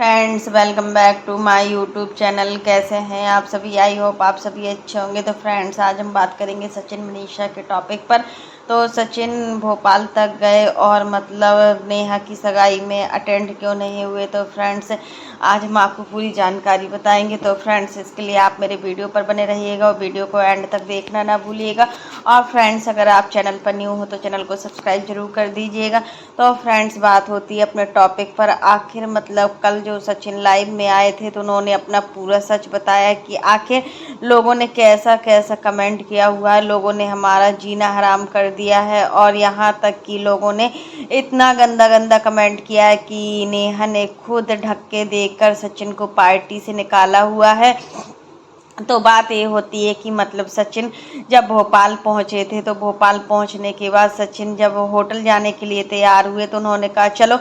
Friends, welcome back to my YouTube channel. कैसे हैं आप सभी? आई होप आप सभी अच्छे होंगे। तो फ्रेंड्स, आज हम बात करेंगे सचिन मनीषा के टॉपिक पर। तो सचिन भोपाल तक गए और मतलब नेहा की सगाई में अटेंड क्यों नहीं हुए। तो फ्रेंड्स, आज हम आपको पूरी जानकारी बताएंगे। तो फ्रेंड्स, इसके लिए आप मेरे वीडियो पर बने रहिएगा और वीडियो को एंड तक देखना ना भूलिएगा। और फ्रेंड्स, अगर आप चैनल पर न्यू हो तो चैनल को सब्सक्राइब जरूर कर दीजिएगा। तो फ्रेंड्स, बात होती है अपने टॉपिक पर। आखिर मतलब कल जो सचिन लाइव में आए थे तो उन्होंने अपना पूरा सच बताया कि आखिर लोगों ने कैसा कैसा कमेंट किया हुआ है। लोगों ने हमारा जीना हराम कर दिया है और यहाँ तक कि लोगों ने इतना गंदा गंदा कमेंट किया है कि नेहा ने खुद ढक के देखकर सचिन को पार्टी से निकाला हुआ है। तो बात ये होती है कि मतलब सचिन जब भोपाल पहुंचे थे तो भोपाल पहुंचने के बाद सचिन जब होटल जाने के लिए तैयार हुए तो उन्होंने कहा चलो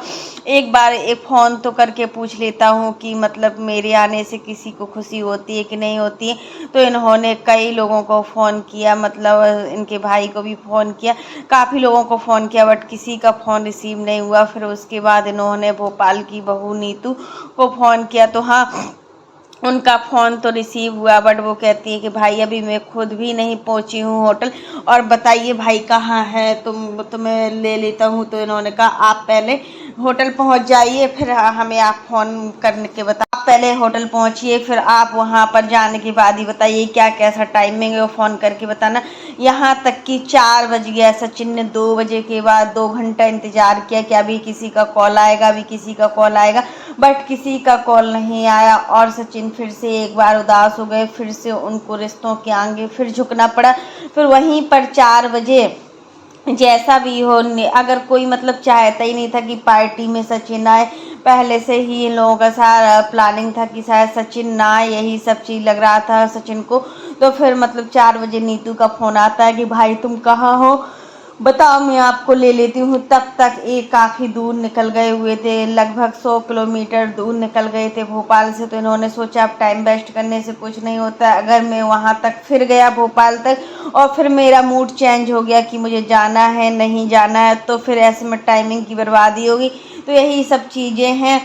एक बार एक फ़ोन तो करके पूछ लेता हूं कि मतलब मेरे आने से किसी को खुशी होती है कि नहीं होती है। तो इन्होंने कई लोगों को फ़ोन किया, मतलब इनके भाई को भी फ़ोन किया, काफ़ी लोगों को फ़ोन किया, बट किसी का फ़ोन रिसीव नहीं हुआ। फिर उसके बाद इन्होंने भोपाल की बहू नीतू को फ़ोन किया तो हाँ, उनका फ़ोन तो रिसीव हुआ, बट वो कहती है कि भाई अभी मैं खुद भी नहीं पहुंची हूँ होटल, और बताइए भाई कहाँ है, तुम्हें ले लेता हूँ। तो इन्होंने कहा आप पहले होटल पहुंच जाइए, फिर हमें आप फ़ोन करने के बता, आप पहले होटल पहुंचिए, फिर आप वहां पर जाने के बाद ही बताइए क्या कैसा टाइमिंग है, वो फ़ोन करके बताना। यहाँ तक कि 4 बज गया, सचिन ने 2 बजे के बाद 2 घंटा इंतज़ार किया कि अभी किसी का कॉल आएगा, अभी किसी का कॉल आएगा, बट किसी का कॉल नहीं आया। और सचिन फिर से एक बार उदास हो गए, फिर से उनको रिश्तों के आगे फिर झुकना पड़ा। फिर वहीं पर 4 बजे जैसा भी हो, अगर कोई मतलब चाहता ही नहीं था कि पार्टी में सचिन आए, पहले से ही इन लोगों का सारा प्लानिंग था कि शायद सचिन ना आए, यही सब चीज़ लग रहा था सचिन को। तो फिर मतलब 4 बजे नीतू का फ़ोन आता है कि भाई तुम कहाँ हो, बताओ मैं आपको ले लेती हूँ। तब तक एक काफ़ी दूर निकल गए हुए थे, लगभग 100 किलोमीटर दूर निकल गए थे भोपाल से। तो इन्होंने सोचा अब टाइम वेस्ट करने से कुछ नहीं होता, अगर मैं वहाँ तक फिर गया भोपाल तक और फिर मेरा मूड चेंज हो गया कि मुझे जाना है नहीं जाना है, तो फिर ऐसे में टाइमिंग की बर्बादी होगी। तो यही सब चीज़ें हैं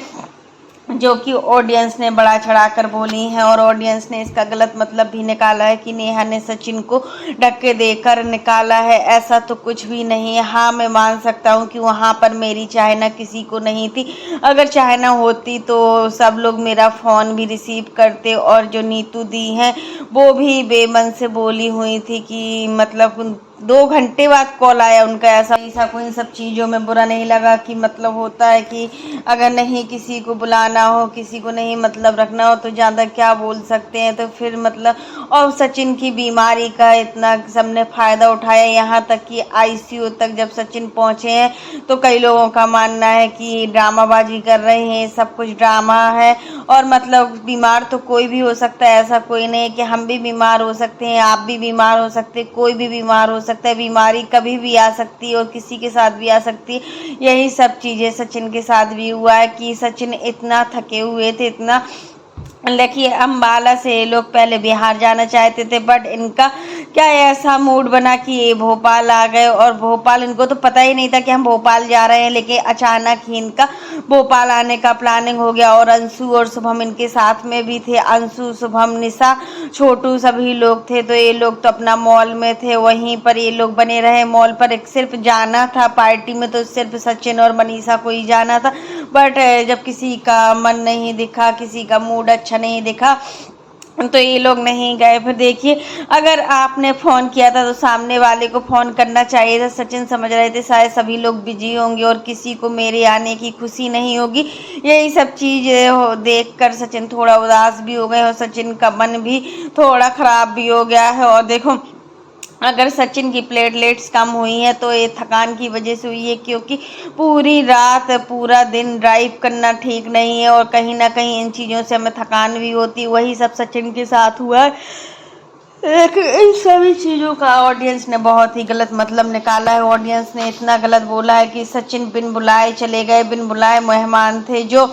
जो कि ऑडियंस ने बड़ा चढ़ाकर बोली हैं, और ऑडियंस ने इसका गलत मतलब भी निकाला है कि नेहा ने सचिन को धक्के देकर निकाला है। ऐसा तो कुछ भी नहीं है। हाँ, मैं मान सकता हूँ कि वहाँ पर मेरी चाहना किसी को नहीं थी, अगर चाहना होती तो सब लोग मेरा फ़ोन भी रिसीव करते। और जो नीतू दी हैं वो भी बेमन से बोली हुई थी कि मतलब 2 घंटे बाद कॉल आया उनका। ऐसा कोई इन सब चीज़ों में बुरा नहीं लगा कि मतलब होता है कि अगर नहीं किसी को बुलाना हो, किसी को नहीं मतलब रखना हो तो ज़्यादा क्या बोल सकते हैं। तो फिर मतलब और सचिन की बीमारी का इतना सबने फ़ायदा उठाया, यहाँ तक कि आईसीयू तक जब सचिन पहुँचे हैं तो कई लोगों का मानना है कि ड्रामाबाजी कर रहे हैं, सब कुछ ड्रामा है। और मतलब बीमार तो कोई भी हो सकता है, ऐसा कोई नहीं है कि हम भी बीमार हो सकते हैं, आप भी बीमार हो सकते हैं, कोई भी बीमार हो सकता है। बीमारी कभी भी आ सकती है और किसी के साथ भी आ सकती है। यही सब चीज़ें सचिन के साथ भी हुआ है कि सचिन इतना थके हुए थे, इतना। देखिए, अम्बाला से ये लोग पहले बिहार जाना चाहते थे, बट इनका क्या ऐसा मूड बना कि ये भोपाल आ गए। और भोपाल इनको तो पता ही नहीं था कि हम भोपाल जा रहे हैं, लेकिन अचानक ही इनका भोपाल आने का प्लानिंग हो गया। और अंशु और शुभम इनके साथ में भी थे, अंशु, शुभम, निशा, छोटू, सभी लोग थे। तो ये लोग तो अपना मॉल में थे, वहीं पर ये लोग बने रहे मॉल पर। एक सिर्फ जाना था पार्टी में तो सिर्फ सचिन और मनीषा को ही जाना था, बट जब किसी का मन नहीं दिखा, किसी का मूड अच्छा नहीं दिखा, तो ये लोग नहीं गए। फिर देखिए, अगर आपने फ़ोन किया था तो सामने वाले को फ़ोन करना चाहिए था। सचिन समझ रहे थे शायद सभी लोग बिजी होंगे और किसी को मेरे आने की खुशी नहीं होगी। यही सब चीज़ देख कर सचिन थोड़ा उदास भी हो गए और सचिन का मन भी थोड़ा ख़राब भी हो गया है। और देखो, अगर सचिन की प्लेटलेट्स कम हुई हैं तो ये थकान की वजह से हुई है, क्योंकि पूरी रात पूरा दिन ड्राइव करना ठीक नहीं है और कहीं ना कहीं इन चीज़ों से हमें थकान भी होती है। वही सब सचिन के साथ हुआ है। इन सभी चीज़ों का ऑडियंस ने बहुत ही गलत मतलब निकाला है। ऑडियंस ने इतना गलत बोला है कि सचिन बिन बुलाए चले गए, बिन बुलाए मेहमान थे जो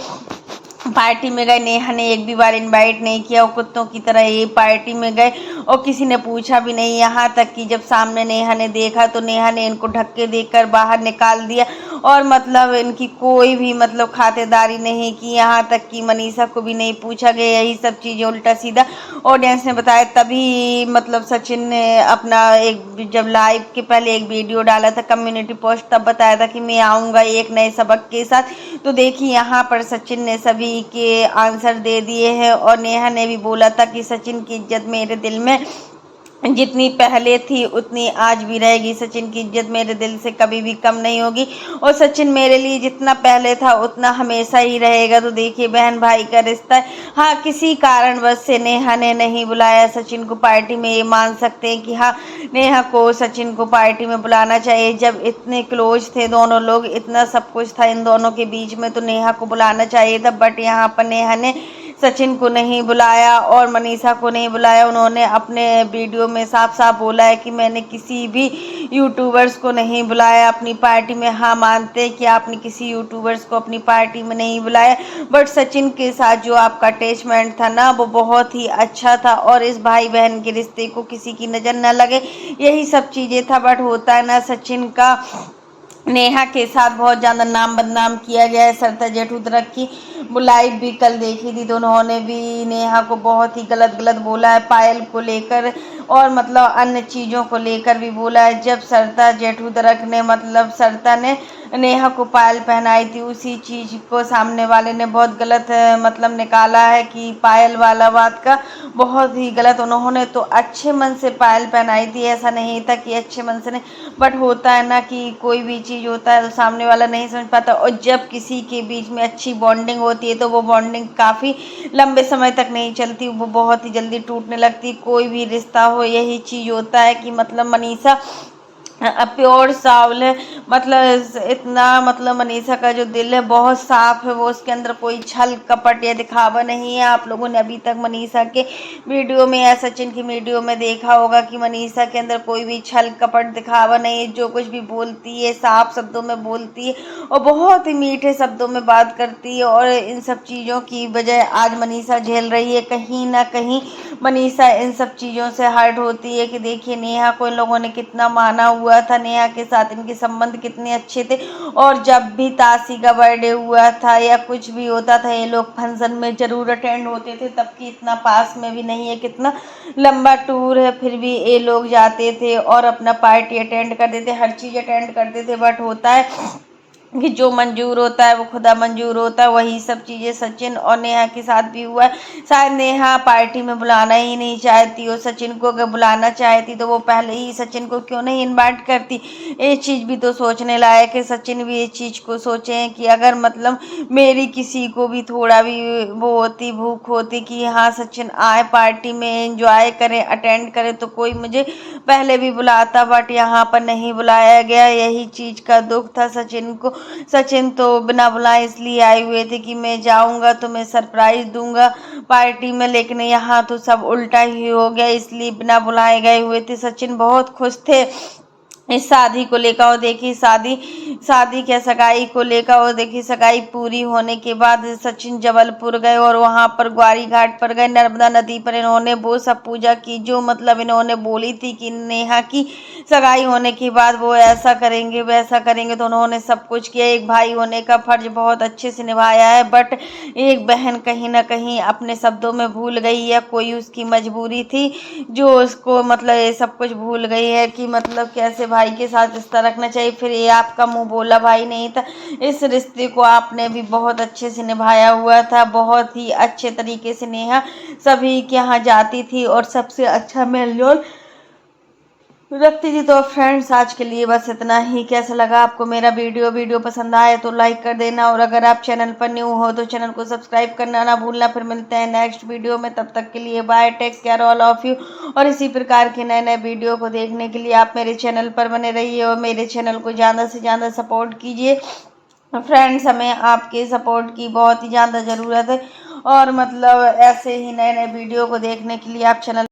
पार्टी में गए। नेहा ने एक भी बार इनवाइट नहीं किया और कुत्तों की तरह ये पार्टी में गए और किसी ने पूछा भी नहीं। यहाँ तक कि जब सामने नेहा ने देखा तो नेहा ने इनको ढक्के देकर बाहर निकाल दिया और मतलब इनकी कोई भी मतलब खातिरदारी नहीं की। यहाँ तक कि मनीषा को भी नहीं पूछा गया। यही सब चीज़ें उल्टा सीधा ऑडियंस ने बताया। तभी मतलब सचिन ने अपना एक जब लाइव के पहले एक वीडियो डाला था कम्युनिटी पोस्ट, तब बताया था कि मैं आऊँगा एक नए सबक के साथ। तो देखिए यहाँ पर सचिन ने सभी के आंसर दे दिए हैं और नेहा ने भी बोला था कि सचिन की इज्जत मेरे दिल में जितनी पहले थी उतनी आज भी रहेगी। सचिन की इज्जत मेरे दिल से कभी भी कम नहीं होगी और सचिन मेरे लिए जितना पहले था उतना हमेशा ही रहेगा। तो देखिए बहन भाई का रिश्ता है। हाँ, किसी कारणवश से नेहा ने नहीं बुलाया सचिन को पार्टी में, ये मान सकते हैं कि हाँ नेहा को सचिन को पार्टी में बुलाना चाहिए। जब इतने क्लोज थे दोनों लोग, इतना सब कुछ था इन दोनों के बीच में, तो नेहा को बुलाना चाहिए था। बट यहाँ पर नेहा ने सचिन को नहीं बुलाया और मनीषा को नहीं बुलाया। उन्होंने अपने वीडियो में साफ साफ बोला है कि मैंने किसी भी यूट्यूबर्स को नहीं बुलाया अपनी पार्टी में। हाँ, मानते हैं कि आपने किसी यूट्यूबर्स को अपनी पार्टी में नहीं बुलाया, बट सचिन के साथ जो आपका अटैचमेंट था ना वो बहुत ही अच्छा था और इस भाई बहन के रिश्ते को किसी की नज़र न लगे, यही सब चीज़ें था। बट होता है ना, सचिन का नेहा के साथ बहुत ज़्यादा नाम बदनाम किया गया है। सरता जेठूदरक की वो लाइव भी कल देखी थी तो उन्होंने भी नेहा को बहुत ही गलत गलत बोला है, पायल को लेकर और मतलब अन्य चीज़ों को लेकर भी बोला है। जब सरता जेठूदरक ने मतलब सरता ने नेहा को पायल पहनाई थी, उसी चीज़ को सामने वाले ने बहुत गलत मतलब निकाला है कि पायल वाला बात का बहुत ही गलत। उन्होंने तो अच्छे मन से पायल पहनाई थी, ऐसा नहीं था कि अच्छे मन से नहीं, बट होता है ना कि कोई भी चीज़ होता है तो सामने वाला नहीं समझ पाता और जब किसी के बीच में अच्छी बॉन्डिंग होती है तो वो बॉन्डिंग काफ़ी लंबे समय तक नहीं चलती, वो बहुत ही जल्दी टूटने लगती। कोई भी रिश्ता हो यही चीज़ होता है कि मतलब मनीषा प्योर सावल है, मतलब इतना मतलब मनीषा का जो दिल है बहुत साफ है, वो उसके अंदर कोई छल कपट या दिखावा नहीं है। आप लोगों ने अभी तक मनीषा के वीडियो में या सचिन की वीडियो में देखा होगा कि मनीषा के अंदर कोई भी छल कपट दिखावा नहीं है। जो कुछ भी बोलती है साफ शब्दों में बोलती है और बहुत ही मीठे शब्दों में बात करती है और इन सब चीज़ों की वजह आज मनीषा झेल रही है। कहीं ना कहीं मनीषा इन सब चीज़ों से हर्ट होती है कि देखिए नेहा को इन लोगों ने कितना माना हुआ था, नेहा के साथ इनके संबंध कितने अच्छे थे और जब भी तासी का बर्थडे हुआ था या कुछ भी होता था ये लोग फंक्शन में जरूर अटेंड होते थे। तब कि इतना पास में भी नहीं है, कितना लंबा टूर है, फिर भी ये लोग जाते थे और अपना पार्टी अटेंड करते थे, हर चीज़ अटेंड करते थे। बट होता है कि जो मंजूर होता है वो खुदा मंजूर होता है, वही सब चीज़ें सचिन और नेहा के साथ भी हुआ है। शायद नेहा पार्टी में बुलाना ही नहीं चाहती हो सचिन को, अगर बुलाना चाहती तो वो पहले ही सचिन को क्यों नहीं इनवाइट करती। ये चीज़ भी तो सोचने लायक है। सचिन भी ये चीज़ को सोचे कि अगर मतलब मेरी किसी को भी थोड़ा भी वो होती, भूख होती कि हाँ सचिन आए पार्टी में एंजॉय करें अटेंड करें तो कोई मुझे पहले भी बुलाता, बट यहाँ पर नहीं बुलाया गया। यही चीज़ का दुख था सचिन को। सचिन तो बिना बुलाए इसलिए आए हुए थे कि मैं जाऊंगा तो मैं सरप्राइज दूंगा पार्टी में, लेकिन यहाँ तो सब उल्टा ही हो गया, इसलिए बिना बुलाए गए हुए थे। सचिन बहुत खुश थे इस शादी को लेकर और देखिए शादी क्या सगाई को लेकर और देखिए सगाई पूरी होने के बाद सचिन जबलपुर गए और वहां पर ग्वारी घाट पर गए, नर्मदा नदी पर इन्होंने वो सब पूजा की जो मतलब इन्होंने बोली थी कि नेहा की सगाई होने के बाद वो ऐसा करेंगे वैसा करेंगे, तो उन्होंने सब कुछ किया। एक भाई होने का फर्ज बहुत अच्छे से निभाया है, बट एक बहन कहीं ना कहीं अपने शब्दों में भूल गई या कोई उसकी मजबूरी थी जो उसको मतलब ये सब कुछ भूल गई है कि मतलब कैसे भाई के साथ रिश्ता रखना चाहिए। फिर ये आपका मुंह बोला भाई नहीं था, इस रिश्ते को आपने भी बहुत अच्छे से निभाया हुआ था। बहुत ही अच्छे तरीके से नेहा सभी के यहाँ जाती थी और सबसे अच्छा मेलजोल रखती थी। तो फ्रेंड्स आज के लिए बस इतना ही। कैसा लगा आपको मेरा वीडियो पसंद आए तो लाइक कर देना और अगर आप चैनल पर न्यू हो तो चैनल को सब्सक्राइब करना ना भूलना। फिर मिलते हैं नेक्स्ट वीडियो में, तब तक के लिए bye, take care all of you. और इसी प्रकार के नए नए वीडियो को देखने के लिए आप मेरे चैनल पर बने रहिए और मेरे चैनल को ज़्यादा से ज़्यादा सपोर्ट कीजिए। फ्रेंड्स हमें आपके सपोर्ट की बहुत ही ज़्यादा ज़रूरत है और मतलब ऐसे ही नए नए वीडियो को देखने के लिए आप चैनल